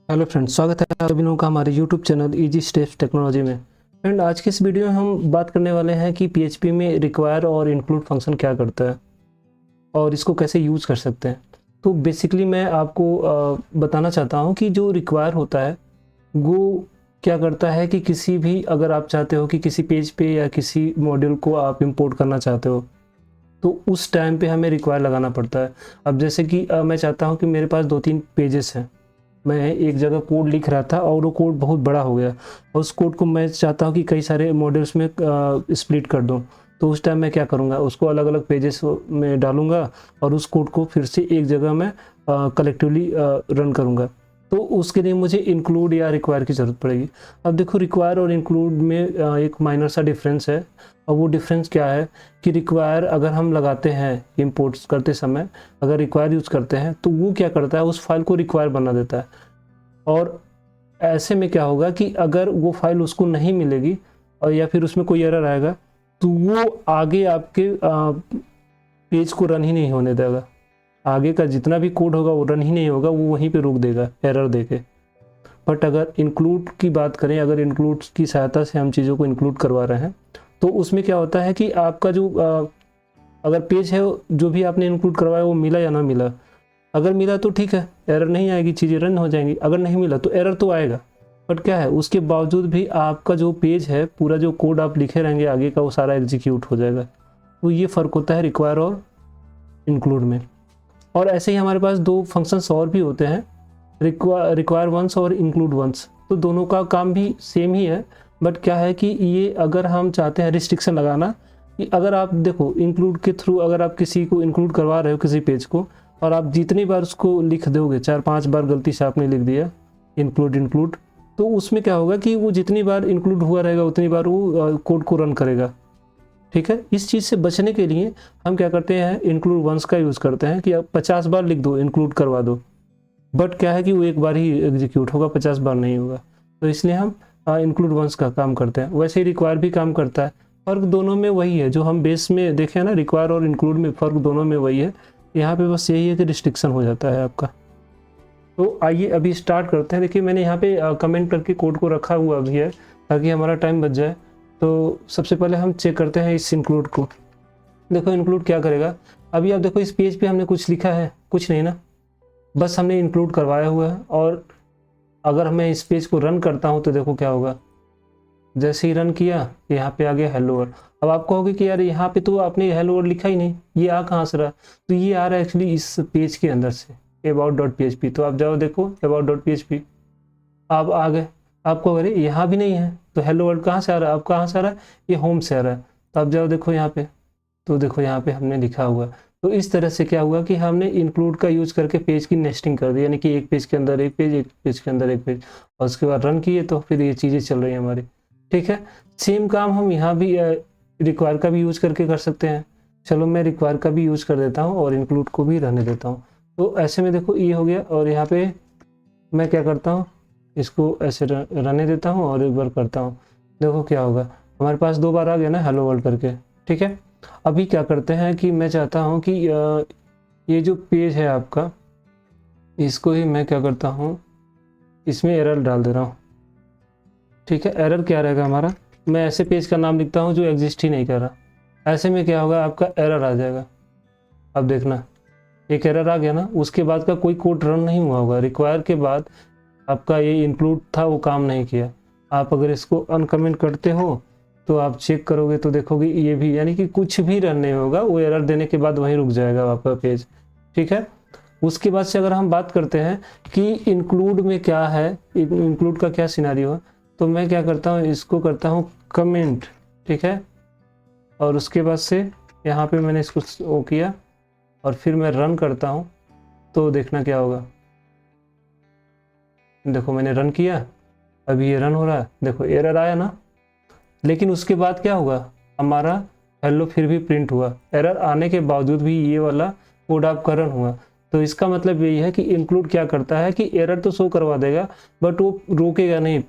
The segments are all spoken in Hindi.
हेलो फ्रेंड्स, स्वागत है आप सभी लोगों का हमारे YouTube channel easy steps technology में। फ्रेंड, आज की इस वीडियो में हम बात करने वाले हैं कि पीएचपी में रिक्वायर और इंक्लूड फंक्शन क्या करता है और इसको कैसे यूज़ कर सकते हैं। तो बेसिकली मैं आपको बताना चाहता हूं कि जो रिक्वायर होता है वो क्या करता है कि किसी भी, अगर आप चाहते हो कि किसी पेज पे या किसी मॉड्यूल को आप इंपोर्ट करना चाहते हो तो उस टाइम पे हमें रिक्वायर लगाना पड़ता है। अब जैसे कि मैं चाहता हूँ कि मेरे पास 2-3 पेजेस हैं, मैं एक जगह कोड लिख रहा था और वो कोड बहुत बड़ा हो गया और उस कोड को मैं चाहता हूँ कि कई सारे मॉड्यूल्स में स्प्लिट कर दूँ। तो उस टाइम मैं क्या करूँगा, उसको अलग अलग पेजेस में डालूँगा और उस कोड को फिर से एक जगह मैं कलेक्टिवली रन करूँगा। तो उसके लिए मुझे इंक्लूड या रिक्वायर की ज़रूरत पड़ेगी। अब देखो, रिक्वायर और इंक्लूड में एक माइनर सा डिफरेंस है और वो डिफरेंस क्या है कि रिक्वायर अगर हम लगाते हैं इंपोर्ट्स करते समय, अगर रिक्वायर यूज़ करते हैं तो वो क्या करता है, उस फाइल को रिक्वायर बना देता है। और ऐसे में क्या होगा कि अगर वो फाइल उसको नहीं मिलेगी और या फिर उसमें कोई एरर आएगा तो वो आगे आपके पेज को रन ही नहीं होने देगा। आगे का जितना भी कोड होगा वो रन ही नहीं होगा, वो वहीं पे रोक देगा एरर देके। बट अगर इंक्लूड की बात करें, अगर इंक्लूड की सहायता से हम चीज़ों को इंक्लूड करवा रहे हैं तो उसमें क्या होता है कि आपका जो अगर पेज है जो भी आपने इंक्लूड करवाया वो मिला या ना मिला, अगर मिला तो ठीक है, एरर नहीं आएगी, चीज़ें रन हो जाएंगी। अगर नहीं मिला तो एरर तो आएगा, बट क्या है, उसके बावजूद भी आपका जो पेज है, पूरा जो कोड आप लिखे रहेंगे आगे का, वो सारा एग्जीक्यूट हो जाएगा। तो ये फ़र्क होता है रिक्वायर और इंक्लूड में। और ऐसे ही हमारे पास दो फंक्शंस और भी होते हैं, रिक्वायर वंस और इंक्लूड वंस। तो दोनों का काम भी सेम ही है, बट क्या है कि ये अगर हम चाहते हैं रिस्ट्रिक्शन लगाना कि अगर आप देखो इंक्लूड के थ्रू अगर आप किसी को इंक्लूड करवा रहे हो किसी पेज को और आप जितनी बार उसको लिख दोगे, 4-5 बार गलती से आपने लिख दिया इंक्लूड, तो उसमें क्या होगा कि वो जितनी बार इंक्लूड हुआ रहेगा उतनी बार वो कोड को रन करेगा। ठीक है, इस चीज़ से बचने के लिए हम क्या करते हैं, इंक्लूड वंस का यूज़ करते हैं कि आप 50 बार लिख दो, इंक्लूड करवा दो, बट क्या है कि वो एक बार ही एग्जीक्यूट होगा, 50 बार नहीं होगा। तो इसलिए हम इंक्लूड वंस का काम करते हैं। वैसे ही रिक्वायर भी काम करता है। फ़र्क दोनों में वही है, जो हम बेस में देखें ना, रिक्वायर और इंक्लूड में फ़र्क दोनों में वही है। यहाँ पे बस यही है कि रिस्ट्रिक्शन हो जाता है आपका। तो आइए अभी स्टार्ट करते हैं। देखिए, मैंने यहाँ पे कमेंट करके कोड को रखा हुआ भी है ताकि हमारा टाइम बच जाए। तो सबसे पहले हम चेक करते हैं इस इंक्लूड को। देखो इंक्लूड क्या करेगा। अभी आप देखो, इस पेज पे हमने कुछ लिखा है? कुछ नहीं ना, बस हमने इंक्लूड करवाया हुआ है। और अगर मैं इस पेज को रन करता हूँ तो देखो क्या होगा। जैसे ही रन किया, यहाँ पे आ गया हेलो वर्ल्ड। अब आप कहोगे कि यार यहाँ पे तो आपने हेलो वर्ल्ड लिखा ही नहीं, ये आ कहाँ से रहा? तो ये आ रहा है एक्चुअली इस पेज के अंदर से, about.php। तो आप जाओ देखो about.php, आप आ गए। आपको अरे यहाँ भी नहीं है तो हेलो वर्ल्ड कहाँ से आ रहा है? अब कहाँ से आ रहा है? ये होम से आ रहा है। तो आप जाओ देखो यहाँ पे, तो देखो यहाँ पे हमने लिखा हुआ। तो इस तरह से क्या हुआ कि हमने इंक्लूड का यूज करके पेज की नेस्टिंग कर दी, यानी कि एक पेज के अंदर एक पेज, एक पेज के अंदर एक पेज, और उसके बाद रन किए तो फिर ये चीज़ें चल रही हैं हमारी। ठीक है, सेम काम हम यहाँ भी रिक्वायर का भी यूज करके कर सकते हैं। चलो मैं रिक्वायर का भी यूज कर देता हूँ और इंक्लूड को भी रहने देता हूँ। तो ऐसे में देखो ये हो गया, और यहाँ पे मैं क्या करता हूँ, इसको ऐसे रहने देता हूँ और एक बार करता हूँ। देखो क्या होगा, हमारे पास 2 बार आ गया ना हेलो वर्ल्ड करके। ठीक है, अभी क्या करते हैं कि मैं चाहता हूँ कि ये जो पेज है आपका, इसको ही मैं क्या करता हूँ, इसमें एरर डाल दे रहा हूँ। ठीक है, एरर क्या रहेगा हमारा, मैं ऐसे पेज का नाम लिखता हूँ जो एग्जिस्ट ही नहीं कर रहा। ऐसे में क्या होगा, आपका एरर आ जाएगा। अब देखना, एक एरर आ गया ना, उसके बाद का कोई कोड रन नहीं हुआ होगा। रिक्वायर के बाद आपका ये इंक्लूड था, वो काम नहीं किया। आप अगर इसको अनकमेंट करते हो तो आप चेक करोगे तो देखोगे ये भी, यानी कि कुछ भी रन नहीं होगा, वो एरर देने के बाद वहीं रुक जाएगा आपका पेज। ठीक है, उसके बाद से अगर हम बात करते हैं कि इंक्लूड में क्या है, इंक्लूड का क्या सिनारियो है, तो मैं क्या करता हूँ, इसको करता हूँ कमेंट। ठीक है, और उसके बाद से यहाँ पे मैंने इसको वो किया और फिर मैं रन करता हूँ तो देखना क्या होगा। देखो मैंने रन किया, अभी ये रन हो रहा है, देखो एरर आया ना, लेकिन उसके बाद क्या होगा, हमारा हेलो फिर भी प्रिंट हुआ। एरर आने के बावजूद भी ये वाला कोड आपका रन हुआ। तो इसका मतलब यही है कि इंक्लूड क्या करता है कि एरर तो शो करवा देगा, बट वो रोकेगा नहीं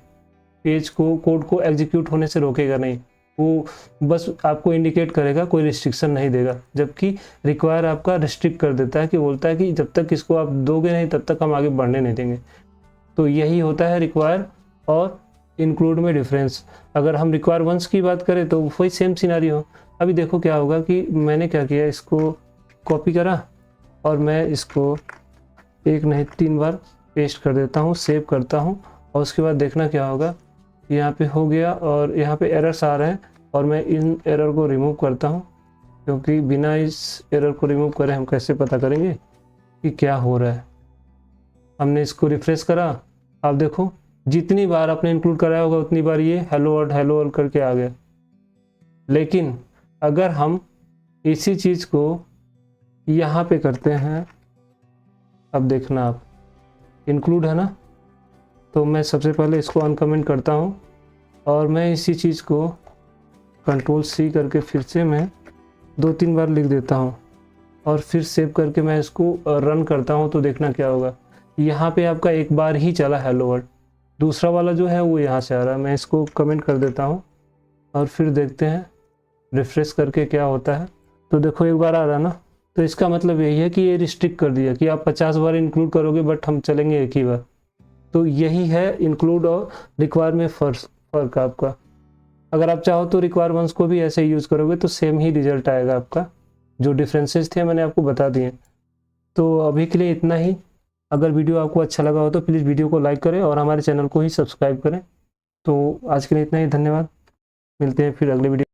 पेज को, कोड को एग्जीक्यूट होने से रोकेगा नहीं। वो बस आपको इंडिकेट करेगा, कोई रिस्ट्रिक्शन नहीं देगा। जबकि रिक्वायर आपका रिस्ट्रिक्ट कर देता है, कि बोलता है कि जब तक इसको आप दोगे नहीं तब तक हम आगे बढ़ने नहीं देंगे। तो यही होता है रिक्वायर और इंक्लूड में डिफरेंस। अगर हम रिक्वायर वंस की बात करें तो वही सेम सिनेरियो। अभी देखो क्या होगा कि मैंने क्या किया, इसको कॉपी करा और मैं इसको एक नहीं 3 बार पेस्ट कर देता हूँ, सेव करता हूँ और उसके बाद देखना क्या होगा, यहाँ पे हो गया और यहाँ पे एरर्स आ रहे हैं और मैं इन एरर को रिमूव करता हूँ, क्योंकि बिना इस एरर को रिमूव करे हम कैसे पता करेंगे कि क्या हो रहा है। हमने इसको रिफ्रेश करा, आप देखो जितनी बार आपने इंक्लूड कराया होगा उतनी बार ये हेलो वर्ल्ड करके आ गया। लेकिन अगर हम इसी चीज़ को यहाँ पे करते हैं, अब देखना आप इंक्लूड है ना, तो मैं सबसे पहले इसको अनकमेंट करता हूँ और मैं इसी चीज़ को Ctrl+C करके फिर से मैं 2-3 बार लिख देता हूँ और फिर सेव करके मैं इसको रन करता हूँ। तो देखना क्या होगा, यहाँ पे आपका एक बार ही चला हेलो वर्ल्ड, दूसरा वाला जो है वो यहाँ से आ रहा है। मैं इसको कमेंट कर देता हूँ और फिर देखते हैं रिफ्रेश करके क्या होता है। तो देखो एक बार आ रहा है ना, तो इसका मतलब यही है कि ये रिस्ट्रिक्ट कर दिया कि आप 50 बार इंक्लूड करोगे बट हम चलेंगे एक ही बार। तो यही है इंक्लूड और रिक्वायर में फ़र्क आपका। अगर आप चाहो तो रिक्वायर वंस को भी ऐसे यूज़ करोगे तो सेम ही रिजल्ट आएगा आपका। जो डिफरेंसेस थे मैंने आपको बता दिए। तो अभी के लिए इतना ही। अगर वीडियो आपको अच्छा लगा हो तो प्लीज़ वीडियो को लाइक करें और हमारे चैनल को ही सब्सक्राइब करें। तो आज के लिए इतना ही, धन्यवाद। मिलते हैं फिर अगले वीडियो।